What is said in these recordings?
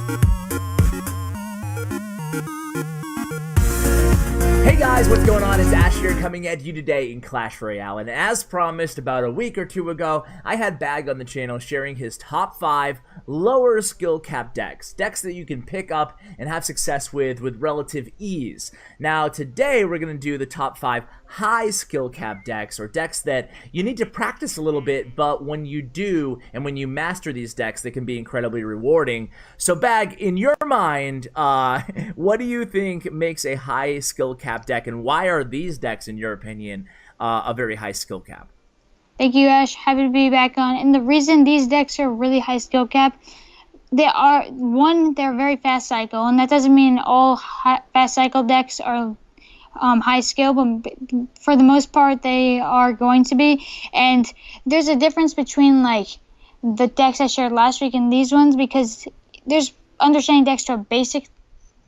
Hey guys, what's going on? It's Ash here coming at you today in Clash Royale, and as promised about a week or two ago, I had Bag on the channel sharing his top 5 lower skill cap decks that you can pick up and have success with relative ease. Now today we're going to do the top 5 high skill cap decks, or decks that you need to practice a little bit, but when you do and when you master these decks, they can be incredibly rewarding. So Bag, in your mind, what do you think makes a high skill cap deck, and why are these decks, in your opinion, a very high skill cap? Thank you, Ash. Happy to be back on. And the reason these decks are really high skill cap, they're very fast cycle, and that doesn't mean all fast cycle decks are high skill, but for the most part they are going to be. And there's a difference between like the decks I shared last week and these ones, because there's understanding decks to a basic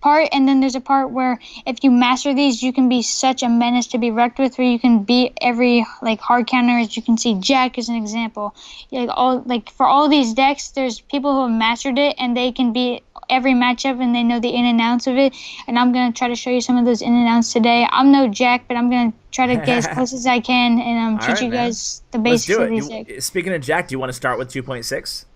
part, and then there's a part where if you master these, you can be such a menace to be wrecked with, where you can beat every like hard counter. As you can see, Jack is an example. For all these decks, there's people who have mastered it and they can beat every matchup and they know the in and outs of it. And I'm gonna try to show you some of those in and outs today. I'm no Jack, but I'm gonna try to get as close as I can and teach you guys the basics of these decks. Speaking of Jack, do you want to start with 2.6?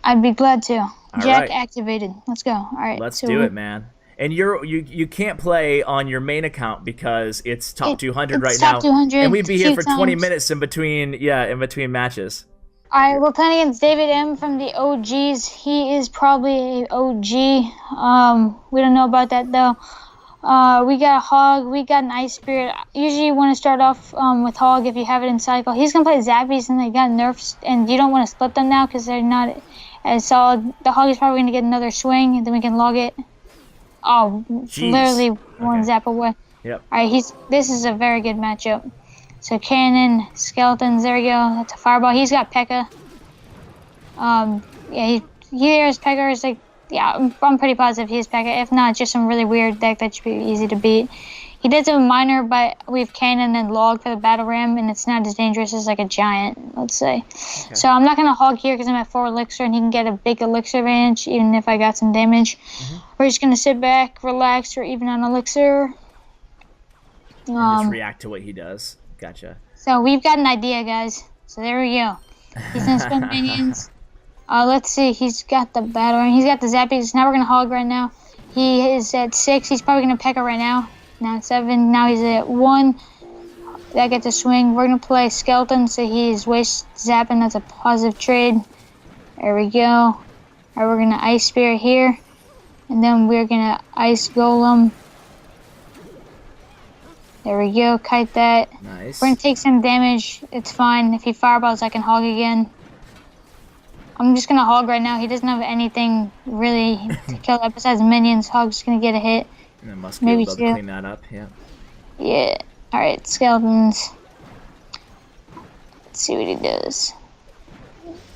I'd be glad to. All Jack right. Activated. Let's go. All right. Let's do it, man. And you can't play on your main account because it's top 200 right now. 200, and we'd be here for 20 times. minutes in between matches. All right, we're playing against David M from the OGs. He is probably an OG. We don't know about that though. We got a Hog. We got an Ice Spirit. Usually you want to start off with Hog if you have it in cycle. He's gonna play Zappies, and they got nerfs, and you don't want to split them now because they're not as solid. The Hog is probably gonna get another swing, and then we can log it. Oh, Jeez. literally one zap away. Yep. All right, this is a very good matchup. So cannon, skeletons, there we go. That's a fireball. He's got P.E.K.K.A. Yeah, he has P.E.K.K.A. It's like, yeah, I'm pretty positive he has P.E.K.K.A. If not, it's just some really weird deck that should be easy to beat. He does have a minor, but we have cannon and log for the battle ram, and it's not as dangerous as like a giant, let's say. Okay. So I'm not gonna hog here because I'm at 4 elixir, and he can get a big elixir advantage even if I got some damage. We're just gonna sit back, relax, or even on elixir. Just react to what he does. Gotcha. So we've got an idea, guys. So there we go. He's gonna spend minions. Let's see. He's got the battle ram. He's got the zappies. Now we're gonna hog right now. He is at 6. He's probably gonna P.E.K.K.A. right now. Now at 7. Now he's at 1. That gets a swing. We're gonna play skeleton, so he's waste zapping. That's a positive trade. There we go. All right, we're gonna ice spirit here, and then we're gonna ice golem. There we go. Kite that. Nice. We're gonna take some damage. It's fine. If he fireballs, I can hog again. I'm just gonna hog right now. He doesn't have anything really to kill that besides minions. Hog's gonna get a hit. And it must be Maybe able to clean that up. Yeah. Yeah. All right, skeletons. Let's see what he does.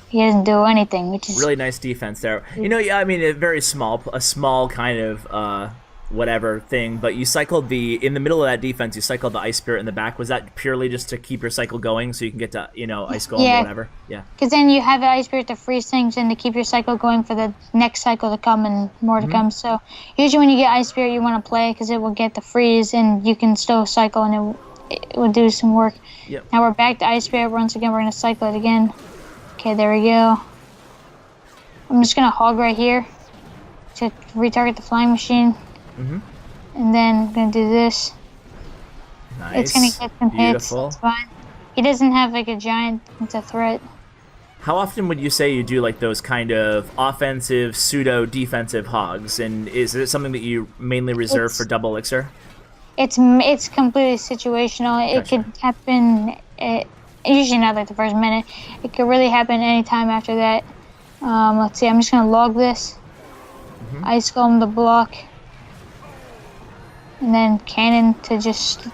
He doesn't do anything, which is really nice defense there. You know, yeah, I mean, a small kind of whatever thing, but you cycled in the middle of that defense. You cycled the Ice Spirit in the back. Was that purely just to keep your cycle going so you can get to Ice Golem or whatever? Yeah. Because then you have the Ice Spirit to freeze things and to keep your cycle going for the next cycle to come and more to come. So usually when you get Ice Spirit, you want to play because it will get the freeze and you can still cycle and it will do some work. Yep. Now we're back to Ice Spirit. Once again, we're going to cycle it again. Okay, there we go. I'm just going to hog right here to retarget the flying machine. And then I'm going to do this. Nice. It's going to get some hits. It's fine. He doesn't have like a giant. It's a threat. How often would you say you do like those kind of offensive, pseudo-defensive hogs? And is it something that you mainly reserve for double elixir? It's completely situational. It could happen, usually not like the first minute. It could really happen anytime after that. Let's see, I'm just going to log this. Ice Golem the block. And then cannon to just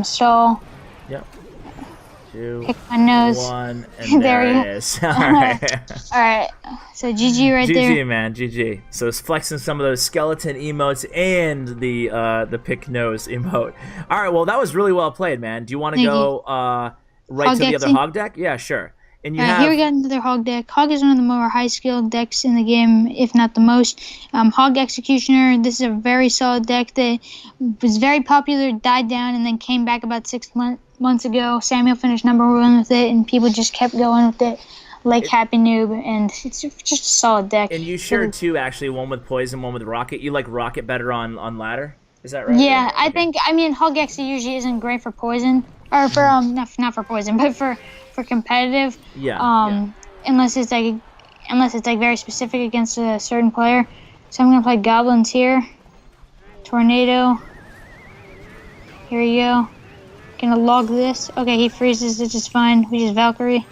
stall. Yep. 2, pick my nose. 1, and there it is. All right. All right. So GG right there. GG, man. GG. So it's flexing some of those skeleton emotes and the pick nose emote. All right. Well, that was really well played, man. Do you want to go right to the other hog deck? Yeah, sure. And you Alright, have here we got another Hog deck. Hog is one of the more high-skilled decks in the game, if not the most. Hog Executioner, this is a very solid deck that was very popular, died down, and then came back about 6 months ago. Samuel finished #1 with it, and people just kept going with it like Happy Noob, and it's just a solid deck. and you shared two actually, one with poison, one with rocket. You like rocket better on ladder? Is that right? Yeah, Okay. I mean, Hog X usually isn't great for poison, or for not for poison, but for competitive. Yeah. Unless it's like very specific against a certain player. So I'm gonna play goblins here. Tornado. Here we go. Gonna log this. Okay, he freezes, which is fine. We just Valkyrie.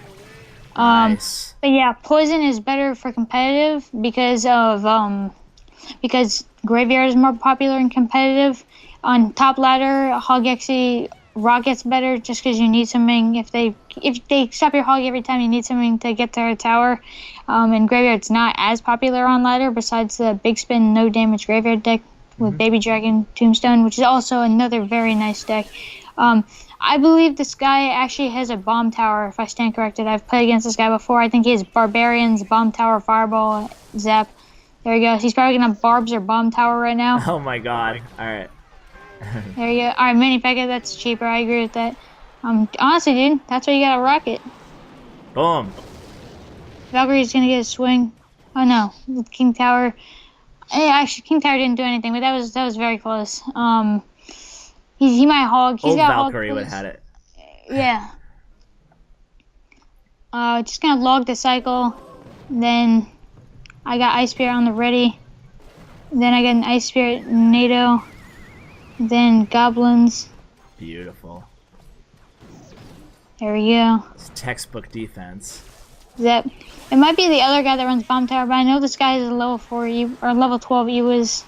Nice. But yeah, poison is better for competitive because graveyard is more popular in competitive. On top ladder, Hog Xe rocket's better just because you need something. If they stop your Hog every time, you need something to get to our tower. And graveyard's not as popular on ladder besides the big spin no damage graveyard deck with Baby Dragon Tombstone, which is also another very nice deck. I believe this guy actually has a bomb tower, if I stand corrected. I've played against this guy before. I think he has barbarians, bomb tower, fireball, zap. There he goes. He's probably gonna barbs or bomb tower right now. Oh my god. All right. There you go. All right, mini Pekka, that's cheaper. I agree with that. Honestly, dude, that's why you got a rocket. Boom. Valkyrie's gonna get a swing. Oh no, King Tower. Actually, King Tower didn't do anything, but that was very close. He might hog. He's Old got Valkyrie hog. would have had it. Yeah. Just gonna log the cycle. Then I got Ice Spirit on the ready. Then I got an Ice Spirit NATO. Then goblins. Beautiful. There we go. It's textbook defense. Zep. It might be the other guy that runs bomb tower, but I know this guy is a level 4 or level 12 was.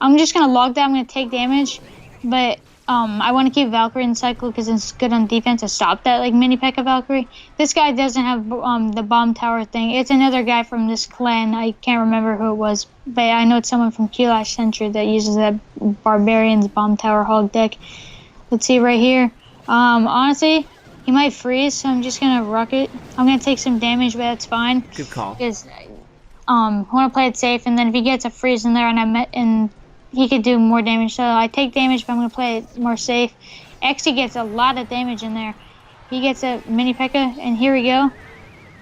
I'm just gonna log that. I'm gonna take damage, but I want to keep Valkyrie in the cycle because it's good on defense to stop that like mini Pekka Valkyrie. This guy doesn't have the bomb tower thing. It's another guy from this clan. I can't remember who it was, but I know it's someone from Clash Century that uses that barbarians bomb tower hog deck. Let's see right here. Honestly, he might freeze, so I'm just gonna rocket. I'm gonna take some damage, but that's fine. Good call. Because I want to play it safe, and then if he gets a freeze in there and he could do more damage. So I take damage, but I'm going to play it more safe. Xe gets a lot of damage in there. He gets a mini Pekka, and here we go.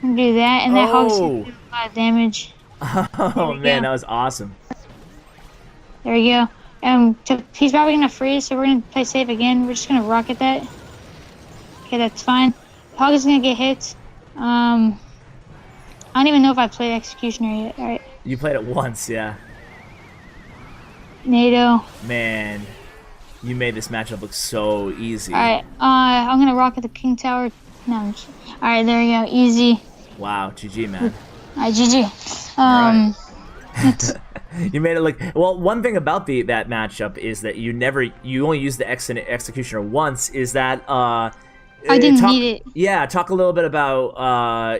Do that, and that Hog's gonna do a lot of damage. Oh man, that was awesome. There we go. He's probably going to freeze, so we're going to play safe again. We're just going to rocket that. Okay, that's fine. Hog is going to get hit. I don't even know if I played Executioner yet. All right. You played it once, yeah. NATO. Man, you made this matchup look so easy. Alright, I'm gonna rocket the King Tower. No, alright, there we go. Easy. Wow, GG, man. Alright, GG. You made it look well. One thing about that matchup is that you only use the Executioner once. Is that I didn't need it. Yeah, talk a little bit about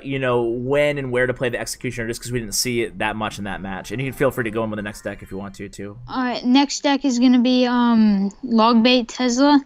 when and where to play the Executioner, just because we didn't see it that much in that match. And you can feel free to go in with the next deck if you want to too. Alright, next deck is gonna be Logbait Tesla.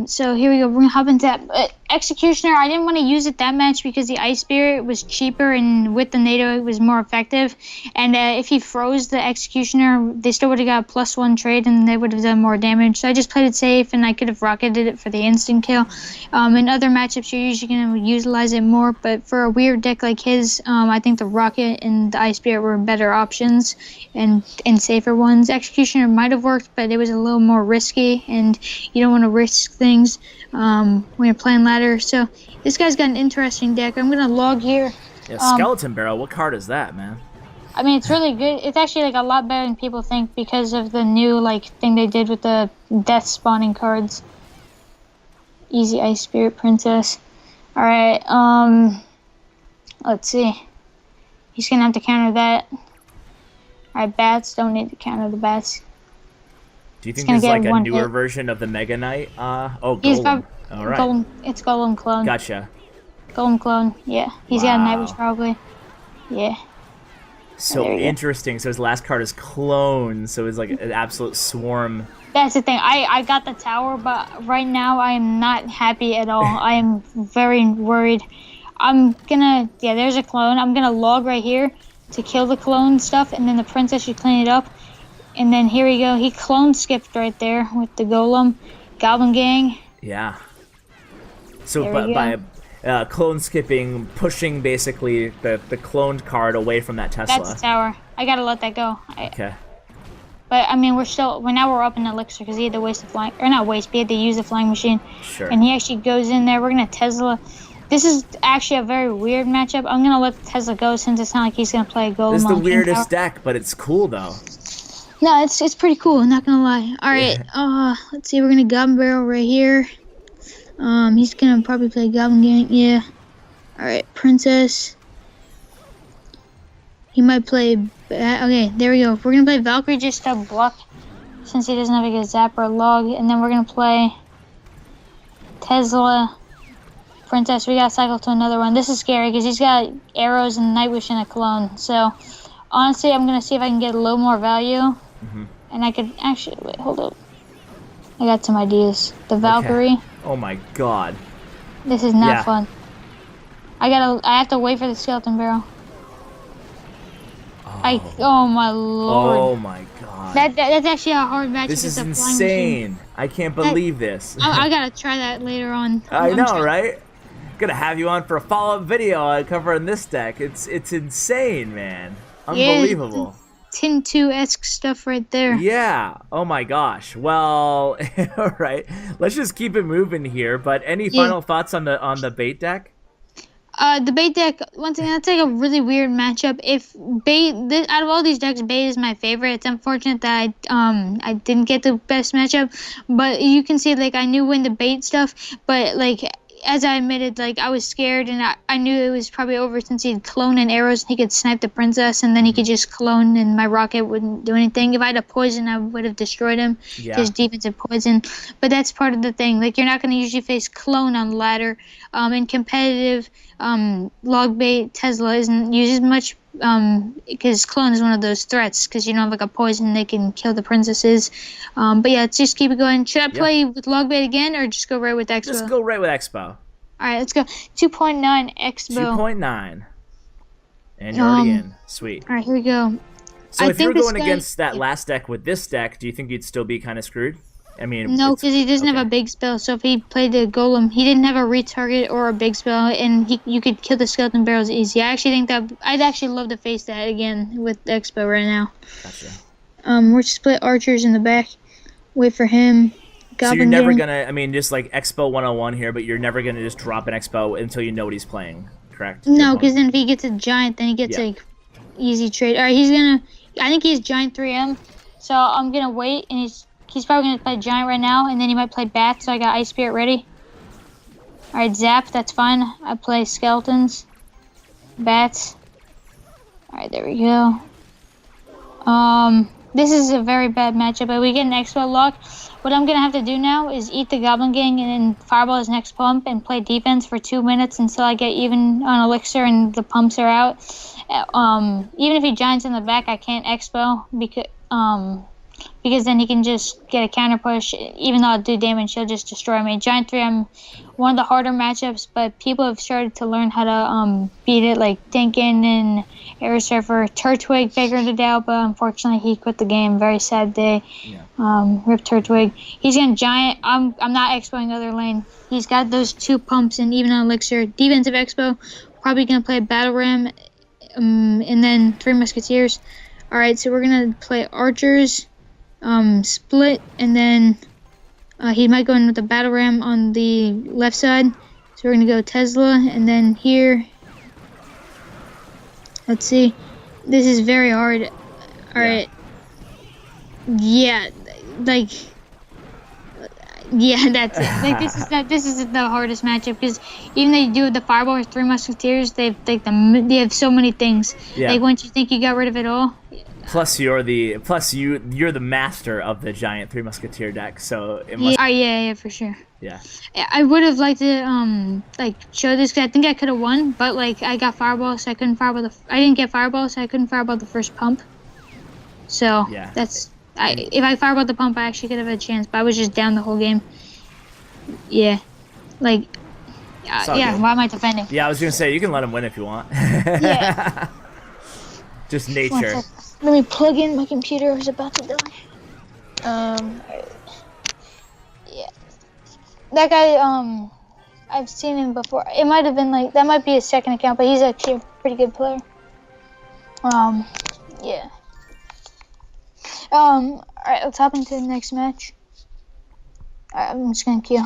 So here we go. We're gonna hop into that. Executioner, I didn't want to use it that much because the Ice Spirit was cheaper, and with the NATO it was more effective. And if he froze the Executioner, they still would have got a +1 trade, and they would have done more damage. So I just played it safe, and I could have rocketed it for the instant kill. In other matchups, you're usually going to utilize it more, but for a weird deck like his, I think the Rocket and the Ice Spirit were better options and safer ones. Executioner might have worked, but it was a little more risky, and you don't want to risk things when you're playing ladder. So this guy's got an interesting deck. I'm going to log here. Yeah, Skeleton Barrel. What card is that, man? I mean, it's really good. It's actually like a lot better than people think because of the new thing they did with the death spawning cards. Easy Ice Spirit Princess. Alright, let's see. He's gonna have to counter that. Alright, bats. Don't need to counter the bats. Do you think there's like a newer version of the Mega Knight? Golem. Alright. It's Golem Clone. Gotcha. Golem Clone, yeah. He's got a Night Wish probably. Yeah. So There you go. interesting. So his last card is clone. So it's like an absolute swarm. That's the thing. I got the tower, but right now I am not happy at all. I am very worried. I'm gonna, yeah, there's a clone. I'm gonna log right here to kill the clone stuff, and then the princess should clean it up. And then here we go. He clone skipped right there with the golem. Goblin gang. Yeah. So There we by clone skipping, pushing basically the cloned card away from that Tesla. That's the tower. I gotta let that go. Okay. But I mean, now we're up in elixir because he had to waste the flying, or not waste, but he had to use the flying machine. Sure. And he actually goes in there. We're gonna Tesla. This is actually a very weird matchup. I'm gonna let Tesla go since it's not like he's gonna play a golem. This is the on King weirdest Tower. deck, but it's cool though. No, it's pretty cool. Not gonna lie. All right. Let's see. We're gonna Goblin Barrel right here. He's gonna probably play Goblin Gang. Yeah. All right, Princess. He might play. Okay, there we go. We're gonna play Valkyrie just to block, since he doesn't have like a zap or a log, and then we're gonna play Tesla. Princess. We gotta cycle to another one. This is scary because he's got arrows and Nightwish and a clone. So honestly, I'm gonna see if I can get a little more value, and I could actually wait. Hold up. I got some ideas. The Valkyrie. Okay. Oh my god. This is not Yeah. fun. I have to wait for the skeleton barrel. Oh my lord. Oh my god. That's actually a hard match. This is against a flying machine. insane. I can't believe this. I gotta try that later on. I I'm know, trying- right? Gonna have you on for a follow-up video covering this deck. It's insane, man. Unbelievable. Tin 2-esque stuff right there. Yeah. Oh my gosh. Well, all right. Let's just keep it moving here. But any final thoughts on the bait deck? The bait deck, once again, that's like a really weird matchup. If bait, out of all these decks, bait is my favorite. It's unfortunate that I didn't get the best matchup, but you can see like I knew when the bait stuff, but like as I admitted, like I was scared and I knew it was probably over since he'd clone and arrows and he could snipe the princess and then he could just clone and my rocket wouldn't do anything. If I had a poison, I would have destroyed him. Yeah. Just defensive poison. But that's part of the thing. Like you're not going to usually face clone on ladder. In competitive log bait, Tesla isn't used as much because clone is one of those threats because you don't have like a poison they can kill the princesses. But yeah, let's just keep it going. Should I play with log bait again or just go right with Expo? Just go right with Expo. All right, let's go. 2.9 Expo. 2.9. And you're already in. Sweet. All right, here we go. So I if you were think going this guy- against that last deck with this deck, do you think you'd still be kind of screwed? I mean, No, it's- because he doesn't have okay. a big spell. So if he played the golem, he didn't have a retarget or a big spell, and you could kill the skeleton barrels easy. I actually think that I'd actually love to face that again with Expo right now. Gotcha. We're just split archers in the back. Wait for him. So you're Goblin never gang. gonna, I mean, just like Expo 101 here, but you're never gonna just drop an Expo until you know what he's playing, correct? No, because then if he gets a giant, then he gets Yeah. like easy trade. All right, I think he's giant 3M, so I'm gonna wait, and he's probably gonna play giant right now, and then he might play bat. So I got Ice Spirit ready. All right, zap, that's fine. I play skeletons, bats. All right, there we go. This is a very bad matchup, but we get an Expo lock. What I'm gonna have to do now is eat the Goblin Gang and then fireball his next pump and play defense for 2 minutes until I get even on elixir and the pumps are out. Even if he giants in the back, I can't Expo because then he can just get a counter push. Even though I'll do damage, he'll just destroy me. Giant 3, I'm one of the harder matchups, but people have started to learn how to beat it, like Dinkin and Air Surfer. Turtwig figured it out, but unfortunately he quit the game. Very sad day. Yeah. Rip Turtwig. He's gonna giant. I'm not expoing other lane. He's got those 2 pumps and even on elixir. Defensive expo. Probably gonna play battle ram, and then 3 musketeers. All right, so we're gonna play archers. Split, and then he might go in with the battle ram on the left side. So we're gonna go Tesla, and then here, let's see. This is very hard. All right. Yeah, like, yeah, that's it. Like this is the hardest matchup because even though you do the fireball with 3 musketeers, they have so many things. Yeah. Like once you think you got rid of it all, you're the master of the giant Three Musketeer deck, so it must. Yeah, yeah, for sure. Yeah. I would have liked to like show this because I think I could have won, but like I got fireball, so I couldn't fireball I didn't get fireball, so I couldn't fireball the first pump. So Yeah. if I fireballed the pump, I actually could have had a chance, but I was just down the whole game. Yeah, like yeah. Good. Why am I defending? Yeah, I was gonna say you can let him win if you want. Yeah. Just nature. Let me plug in my computer. I was about to die. Yeah. That guy, I've seen him before. It might have been like, that might be his second account, but he's actually a pretty good player. Yeah. Alright, let's hop into the next match. Alright, I'm just gonna queue.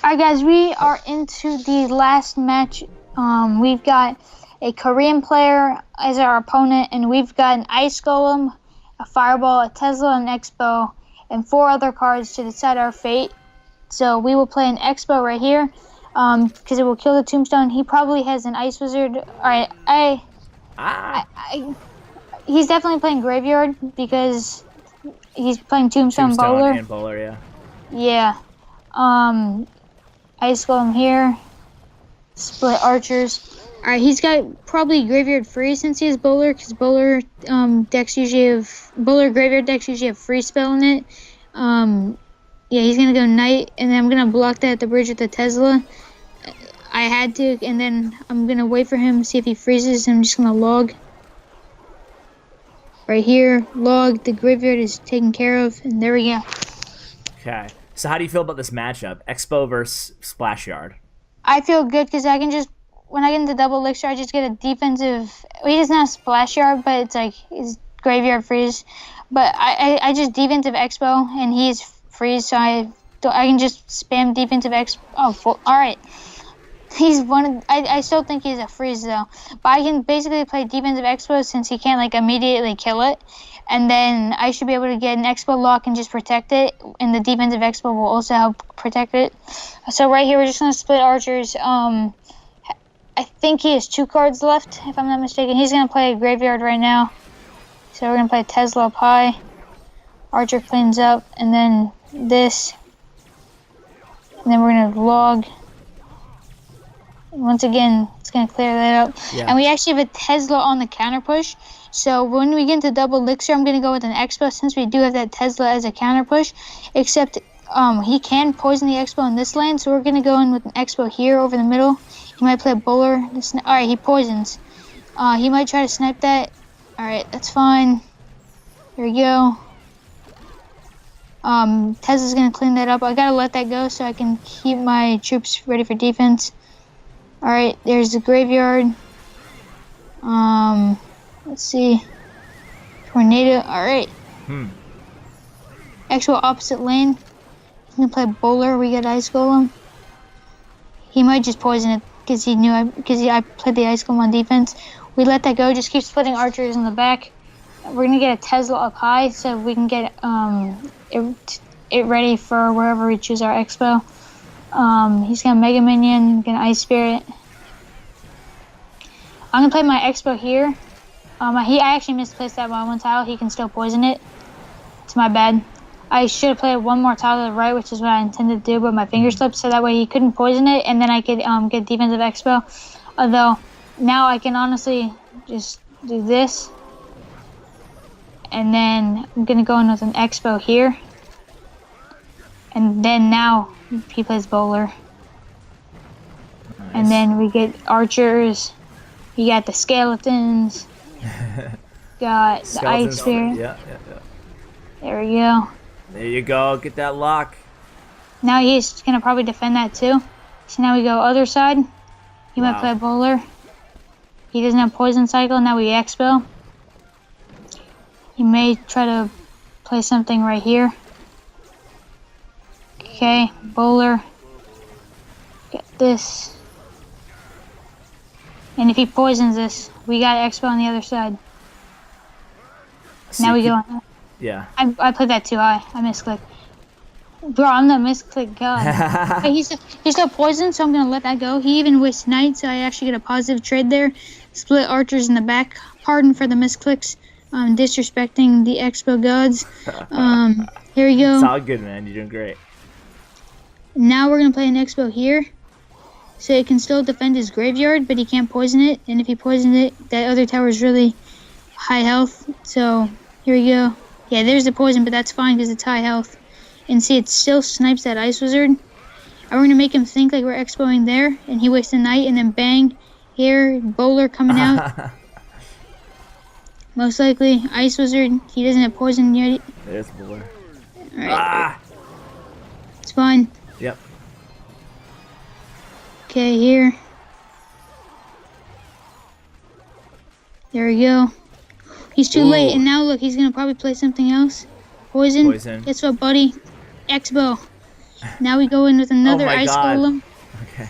Alright guys, we are into the last match. We've got a Korean player as our opponent, and we've got an Ice Golem, a Fireball, a Tesla, an Expo, and 4 other cards to decide our fate. So we will play an Expo right here, because it will kill the Tombstone. He probably has an Ice Wizard. Alright, he's definitely playing Graveyard because he's playing Tombstone Bowler. And Bowler, yeah. Yeah. Ice Golem here. Split Archers. Alright, he's got probably Graveyard Free since he has Bowler, because Bowler Graveyard decks usually have Free Spell in it. Yeah, he's gonna go Knight, and then I'm gonna block that at the bridge with the Tesla. I had to, and then I'm gonna wait for him, see if he freezes, and I'm just gonna log. Right here, log, the Graveyard is taken care of, and there we go. Okay. So how do you feel about this matchup? Expo versus Splash Yard. I feel good because I can just, when I get into double elixir, I just get a defensive. Well, he doesn't have Splash Yard, but it's like his Graveyard freeze. But I just defensive Expo, and he's freeze, so I can just spam defensive Expo. Oh, all right. He's one. I still think he's a freeze though, but I can basically play defensive Expo since he can't like immediately kill it. And then I should be able to get an Expo lock and just protect it, and the defensive Expo will also help protect it. So right here, we're just going to split Archers. I think he has 2 cards left, if I'm not mistaken. He's going to play a Graveyard right now. So we're going to play Tesla up high. Archer cleans up, and then this. And then we're going to log. Once again, it's going to clear that up. Yeah. And we actually have a Tesla on the counter push. So when we get into double elixir, I'm going to go with an Expo since we do have that Tesla as a counter push. Except he can poison the Expo in this lane, so we're going to go in with an Expo here over the middle. He might play a Bowler. Alright, he poisons. He might try to snipe that. Alright, that's fine. There we go. Tesla's going to clean that up. I got to let that go so I can keep my troops ready for defense. Alright, there's the Graveyard. Let's see. Tornado. Alright. Actual opposite lane. He's gonna play Bowler. We got Ice Golem. He might just poison it because he knew I played the Ice Golem on defense. We let that go. Just keep splitting Archers in the back. We're gonna get a Tesla up high so we can get it ready for wherever we choose our Expo. He's gonna Mega Minion. Gonna Ice Spirit. I'm gonna play my Expo here. I actually misplaced that one tile. He can still poison it. It's my bad. I should have played one more tile to the right, which is what I intended to do, but my finger slipped, so that way he couldn't poison it, and then I could get defensive Expo. Although, now I can honestly just do this. And then I'm going to go in with an Expo here. And then now he plays Bowler. Nice. And then we get Archers. You got the Skeletons. Got the Ice Spirit. Yeah. There we go. There you go. Get that lock. Now he's going to probably defend that too. So now we go other side. He might play Bowler. He doesn't have Poison Cycle. Now we Expo. He may try to play something right here. Okay, Bowler. Get this. And if he poisons this, we got Expo on the other side. Now we go on. Yeah. I played that too high. I misclicked. Bro, I'm the misclick god. Hey, he's still poison, so I'm gonna let that go. He even wastes knight, so I actually get a positive trade there. Split archers in the back. Pardon for the misclicks. Disrespecting the expo gods. Here we go. It's all good, man. You're doing great. Now we're gonna play an expo here. So it can still defend his graveyard, but he can't poison it. And if he poisons it, that other tower is really high health. So here we go. Yeah, there's the poison, but that's fine because it's high health. And see, it still snipes that Ice Wizard. And we're going to make him think like we're expoing there. And he wastes a knight, and then bang, here, bowler coming out. Most likely, Ice Wizard. He doesn't have poison yet. There's bowler. Alright. Ah! It's fine. Yep. Okay, here. There we go. He's too late, and now look, he's going to probably play something else. Poison. Guess what, buddy? Expo. Now we go in with another ice golem. Okay.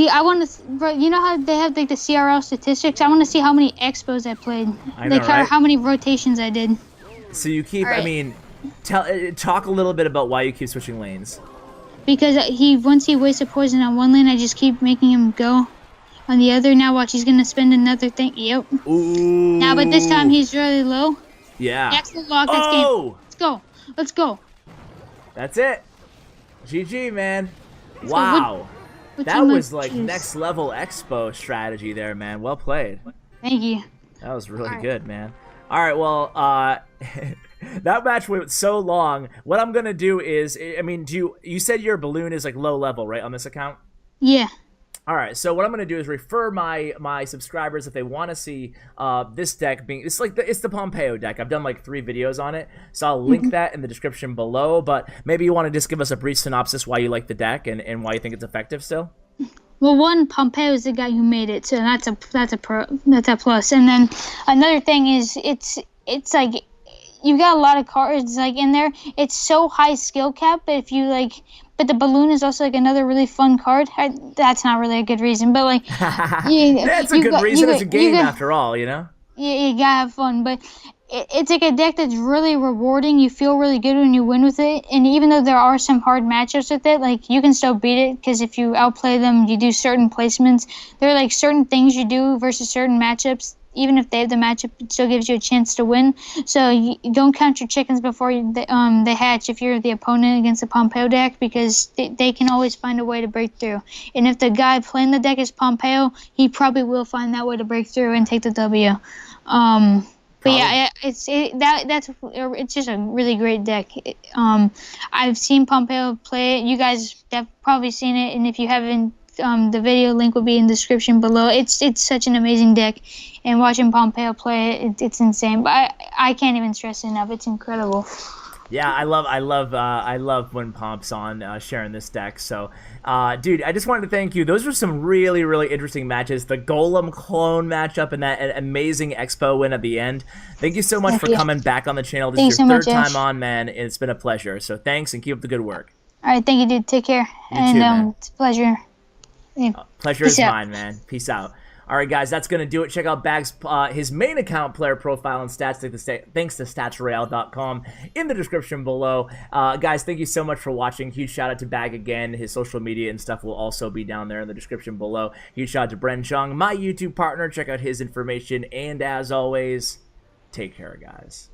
I want to, you know how they have like the CRL statistics? I want to see how many expos I played. I know, right? How many rotations I did. So you keep, I mean, talk a little bit about why you keep switching lanes. Because once he wastes a poison on one lane, I just keep making him go on the other. Now watch, he's going to spend another thing. Yep. Ooh. Now, but this time he's really low. Yeah. That's the lock. That's game. Let's go. Let's go. That's it. GG, man. Wow. That was like next level expo strategy there, man. Well played. Thank you. That was really good, man. All right, well, that match went so long. What I'm gonna do is, I mean, you said your balloon is like low level, right, on this account? Yeah. All right, so what I'm gonna do is refer my subscribers if they want to see this deck being it's the Pompeo deck. I've done like 3 videos on it, so I'll link that in the description below. But maybe you want to just give us a brief synopsis why you like the deck and why you think it's effective still. Well, one, Pompeo is the guy who made it, so that's a plus. And then another thing is it's like you got a lot of cards like in there. It's so high skill cap, but if you like. But the balloon is also like another really fun card. That's not really a good reason, but like, that's a good reason. It's a game after all, you know. You gotta have fun, but it's like a deck that's really rewarding. You feel really good when you win with it, and even though there are some hard matchups with it, like you can still beat it because if you outplay them, you do certain placements. There are like certain things you do versus certain matchups. Even if they have the matchup, it still gives you a chance to win. So you don't count your chickens before they hatch if you're the opponent against the Pompeo deck, because they can always find a way to break through. And if the guy playing the deck is Pompeo, he probably will find that way to break through and take the W. But yeah, it's just a really great deck. I've seen Pompeo play it. You guys have probably seen it, and if you haven't, the video link will be in the description below. It's such an amazing deck, and watching Pompeo play it, it's insane. But I can't even stress it enough. It's incredible. Yeah, I love when Pomp's on sharing this deck. So, dude, I just wanted to thank you. Those were some really, really interesting matches. The Golem clone matchup and that amazing Expo win at the end. Thank you so much for coming back on the channel. This is your third time on, man. It's been a pleasure. So thanks, and keep up the good work. All right, thank you, dude. Take care. You too, man. It's a pleasure. Pleasure is mine, man. Peace out. All right, guys, that's going to do it. Check out Bag's his main account player profile and stats thanks to statsroyale.com in the description below. Guys, thank you so much for watching. Huge shout out to Bag again. His social media and stuff will also be down there in the description below. Huge shout out to Bren Chung, my YouTube partner. Check out his information. And as always, take care, guys.